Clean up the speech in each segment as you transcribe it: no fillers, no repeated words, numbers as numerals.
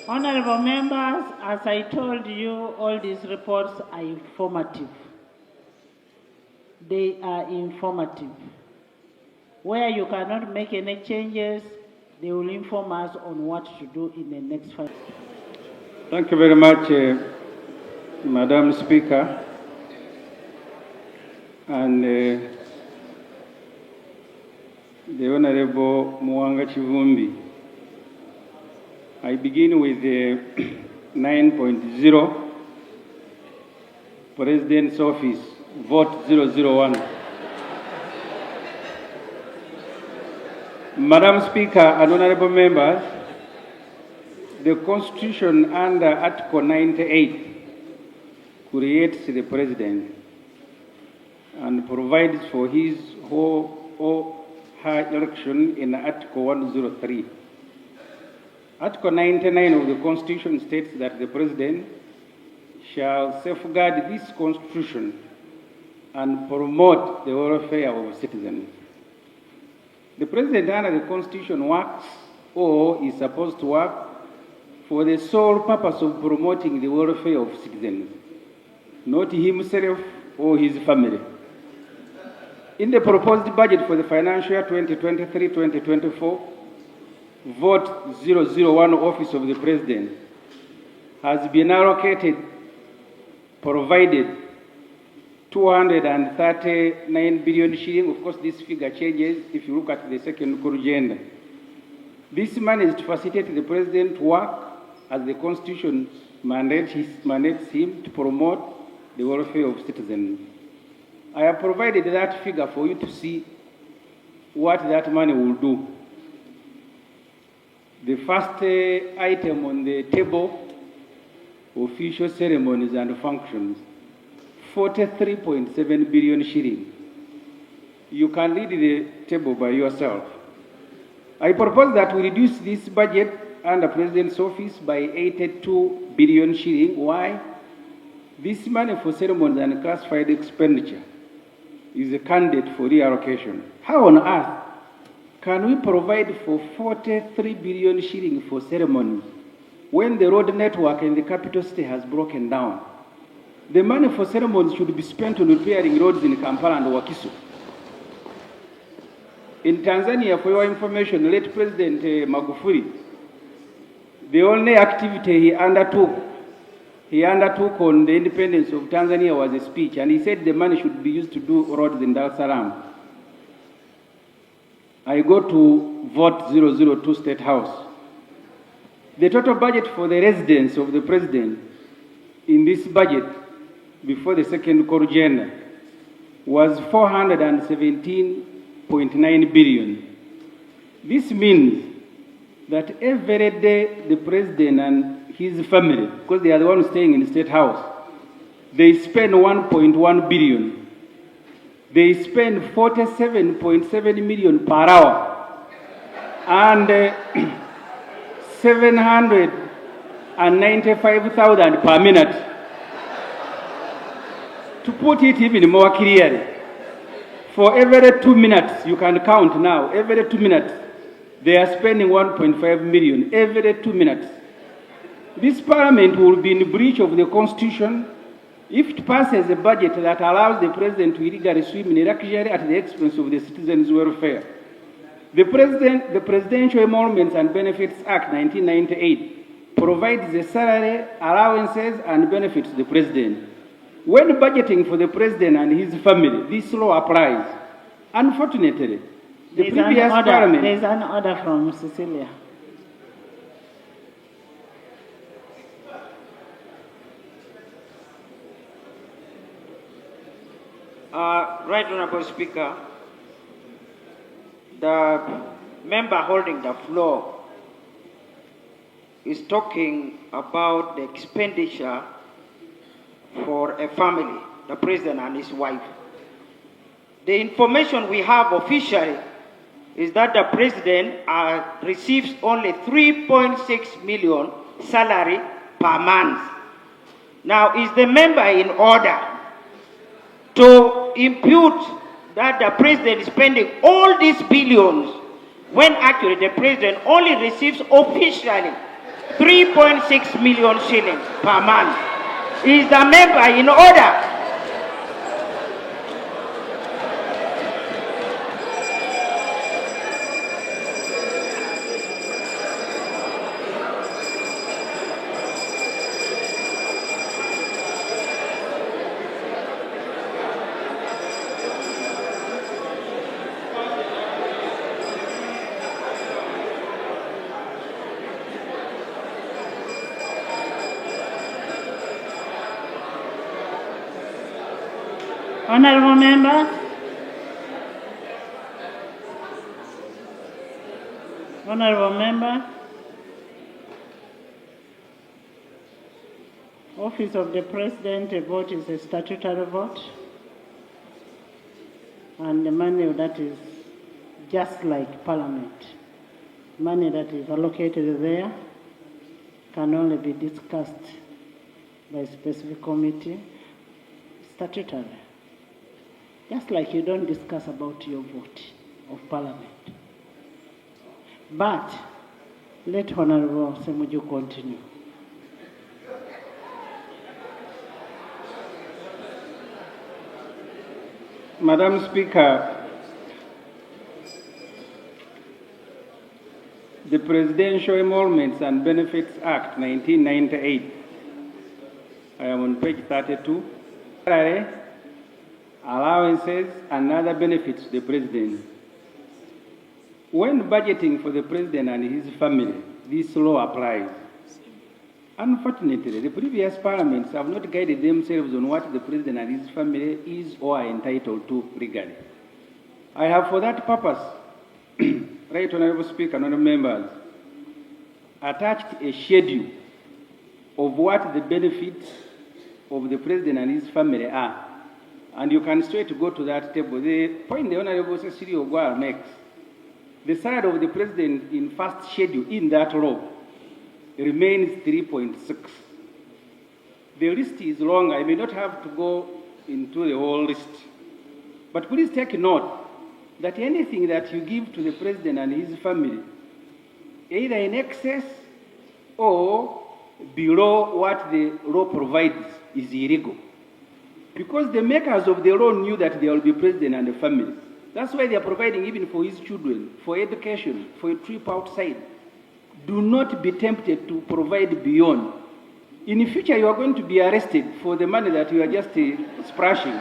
Honorable members, as I told you, all these reports are informative. They are informative. Where you cannot make any changes, they will inform us on what to do in the next 5 years. Thank you very much, Madam Speaker. And the Honorable Mwanga Chivumbi. I begin with 9.0, President's Office, vote 001. Madam Speaker and honorable members, the Constitution under Article 98 creates the President and provides for his or her election in Article 103. Article 99 of the Constitution states that the President shall safeguard this Constitution and promote the welfare of citizens. The President under the Constitution works or is supposed to work for the sole purpose of promoting the welfare of citizens, not himself or his family. In the proposed budget for the financial year 2023-2024, vote 001 Office of the President has been provided 239 billion shilling. Of course, this figure changes if you look at the second agenda. This money is to facilitate the President to work as the Constitution mandates him to promote the welfare of citizens. I have provided that figure for you to see what that money will do. The first item on the table, official ceremonies and functions, 43.7 billion shilling. You can read the table by yourself. I propose that we reduce this budget under President's Office by 82 billion shilling. Why? This money for ceremonies and classified expenditure is a candidate for reallocation. How on earth can we provide for 43 billion shilling for ceremonies when the road network in the capital city has broken down? The money for ceremonies should be spent on repairing roads in Kampala and Wakiso. In Tanzania, for your information, late President Magufuli, the only activity he undertook on the independence of Tanzania was a speech, and he said the money should be used to do roads in Dar es Salaam. I go to vote 002 State House. The total budget for the residence of the President in this budget before the second agenda was 417.9 billion. This means that every day the President and his family, because they are the ones staying in the State House, they spend 1.1 billion. They spend 47.7 million per hour and 795,000 per minute. To put it even more clearly, for every 2 minutes, you can count now, every 2 minutes, they are spending 1.5 million every 2 minutes. This parliament will be in breach of the Constitution if it passes a budget that allows the President to illegally swim in luxury at the expense of the citizens' welfare. The Presidential Emoluments and Benefits Act 1998 provides the salary, allowances, and benefits to the President. When budgeting for the President and his family, this law applies. Unfortunately, the previous parliament... There is an order from Cecilia. Right Honorable Speaker, the member holding the floor is talking about the expenditure for a family, the President and his wife. The information we have officially is that the President receives only 3.6 million salary per month. Now, is the member in order to impute that the President is spending all these billions when actually the President only receives officially 3.6 million shillings per month. Is the member in order? Honorable members, honorable member, office of the president, a vote is a statutory vote, and the money that is just like parliament, money that is allocated there can only be discussed by a specific committee, statutory. Just like you don't discuss about your vote of parliament. But let Honorable Ssemuju continue. Madam Speaker, the Presidential Emoluments and Benefits Act 1998, I am on page 32, allowances and other benefits to the President. When budgeting for the President and his family, this law applies. Unfortunately, the previous parliaments have not guided themselves on what the President and his family is or are entitled to legally. I have for that purpose, Right Honorable Speaker and honorable members, attached a schedule of what the benefits of the President and his family are. And you can straight go to that table. The point the Honorable Cecilia Ogwal makes, the salary of the President in first schedule in that law remains 3.6. The list is long. I may not have to go into the whole list. But please take note that anything that you give to the President and his family, either in excess or below what the law provides, is illegal. Because the makers of the law knew that there will be President and the family. That's why they are providing even for his children, for education, for a trip outside. Do not be tempted to provide beyond. In the future, you are going to be arrested for the money that you are just splashing.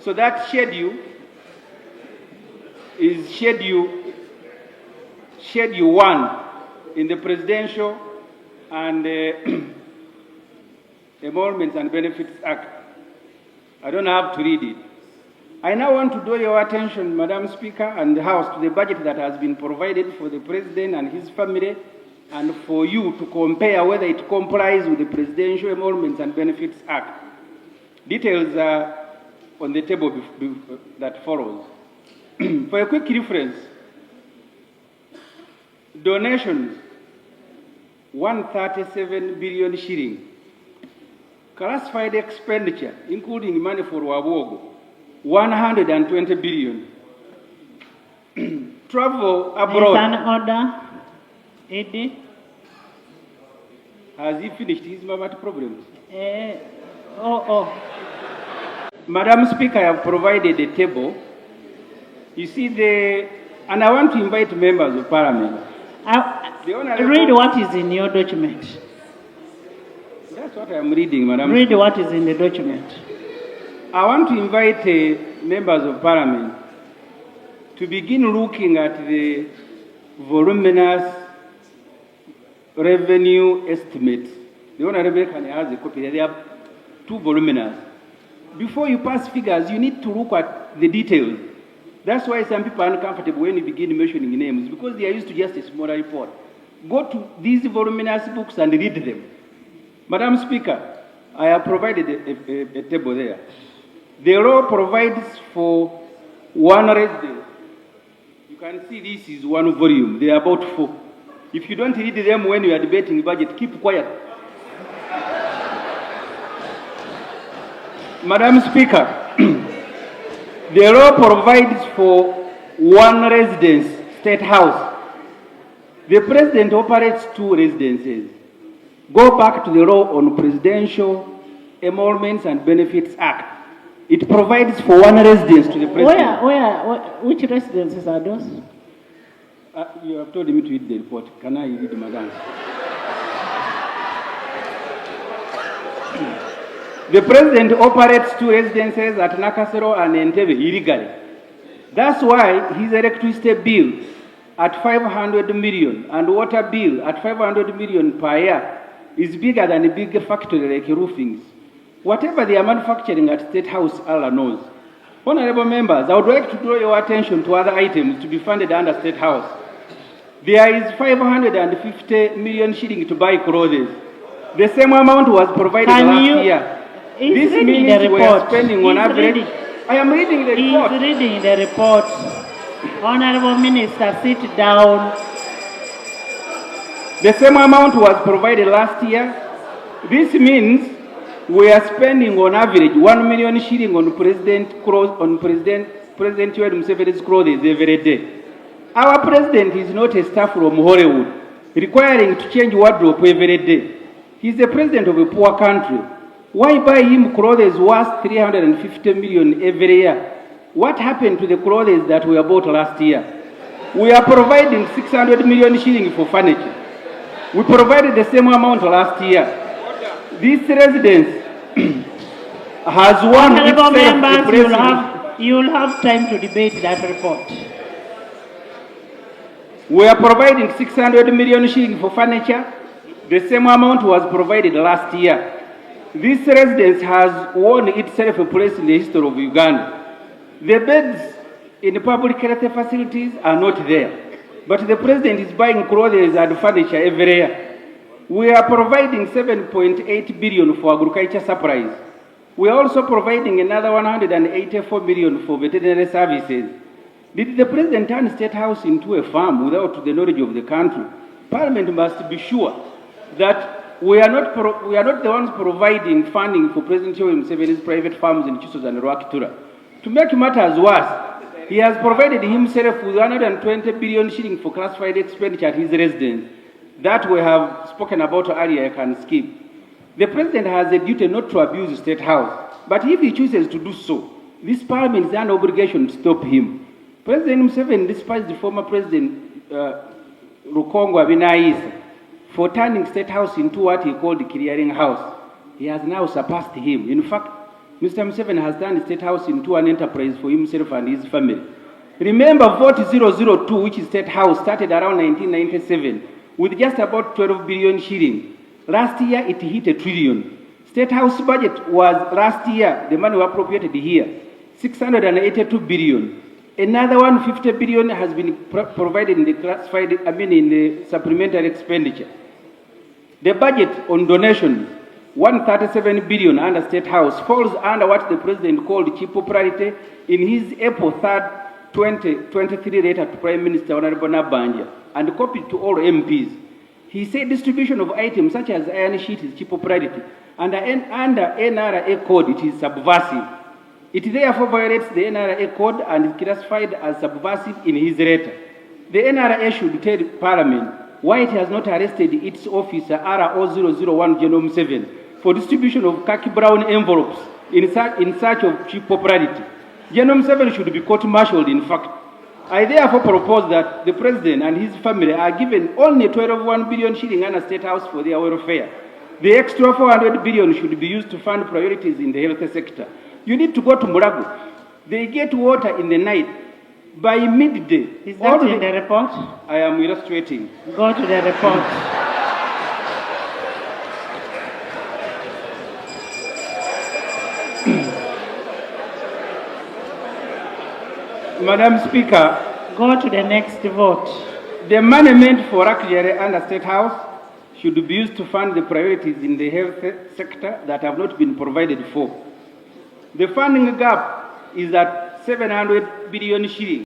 So that schedule is schedule 1 in the Presidential and Emoluments and Benefits Act. I don't have to read it. I now want to draw your attention, Madam Speaker, and the House to the budget that has been provided for the President and his family, and for you to compare whether it complies with the Presidential Emoluments and Benefits Act. Details are on the table that follows. For a quick reference, donations, 137 billion shillings. Classified expenditure, including money for Wabogo, 120 billion. Travel abroad. Is an order, Eddie? Has he finished his Mamat problems? Madam Speaker, I have provided a table. You see and I want to invite members of Parliament. Read what is in your document. That's what I am reading, Madam. Read what is in the document. I want to invite members of Parliament to begin looking at the voluminous revenue estimates. The Honorable can has a copy. They are two voluminous. Before you pass figures, you need to look at the details. That's why some people are uncomfortable when you begin mentioning names, because they are used to just a smaller report. Go to these voluminous books and read them. Madam Speaker, I have provided a table there. The law provides for one residence. You can see this is one volume. They are about 4. If you don't read them when you are debating budget, keep quiet. Madam Speaker, the law provides for one residence, state house. The president operates 2 residences. Go back to the law on Presidential Emoluments and Benefits Act. It provides for 1 residence to the president. Which residences are those? You have told me to read the report. Can I read, madam? The president operates 2 residences at Nakasero and Entebbe illegally. That's why his electricity bill at 500 million and water bill at 500 million per year is bigger than a big factory like roofings. Whatever they are manufacturing at State House, Allah knows. Honorable members, I would like to draw your attention to other items to be funded under State House. There is 550 million shilling to buy clothes. The same amount was provided last year. This means we are spending on average. I am reading the report. He's reading the report. Honorable Minister, sit down. The same amount was provided last year. This means we are spending on average 1 million shilling on President Yoweri Museveni's clothes every day. Our president is not a staff from Hollywood, requiring to change wardrobe every day. He's the president of a poor country. Why buy him clothes worth 350 million every year? What happened to the clothes that we bought last year? We are providing 600 million shilling for furniture. We provided the same amount last year. This residence has won Honorable itself members, you will have time to debate that report. We are providing 600 million shilling for furniture. The same amount was provided last year. This residence has won itself a place in the history of Uganda. The beds in public health facilities are not there, but the president is buying clothes and furniture every year. We are providing 7.8 billion for agriculture supplies. We are also providing another 184 million for veterinary services. Did the president turn State House into a farm without the knowledge of the country? Parliament must be sure that we are not the ones providing funding for President Yoweri Museveni's private farms in Chisos and Rwakitura. To make matters worse, he has provided himself with 120 billion shilling for classified expenditure at his residence. That we have spoken about earlier, I can skip. The president has a duty not to abuse the State House, but if he chooses to do so, this parliament is an obligation to stop him. President Museveni despised the former president Rukongo Abinayisa for turning State House into what he called the clearing house. He has now surpassed him. In fact, Mr. Museveni has turned the State House into an enterprise for himself and his family. Remember, Vote 002, which is State House, started around 1997 with just about 12 billion shilling. Last year, it hit $1 trillion. State House budget was last year, the money was appropriated here, 682 billion. Another 150 billion has been provided in the classified, in the supplementary expenditure. The budget on donations, 137 billion under State House, falls under what the president called cheap popularity in his April 3rd, 2023 letter to Prime Minister Honorable Nabanja and copied to all MPs. He said distribution of items such as iron sheet is cheap popularity, and under NRA code it is subversive. It therefore violates the NRA code and is classified as subversive in his letter. The NRA should tell Parliament why it has not arrested its officer RO001 General Museven for distribution of khaki brown envelopes in search of cheap popularity. General Museven should be court-martialed, in fact. I therefore propose that the president and his family are given only 12.1 billion shilling under State House for their welfare. The extra 400 billion should be used to fund priorities in the health sector. You need to go to Murago. They get water in the night. By midday. Is that in the report? I am illustrating. Go to the report. Madam Speaker. Go to the next vote. The money meant for auxiliary under State House should be used to fund the priorities in the health sector that have not been provided for. The funding gap is at 700 billion shillings.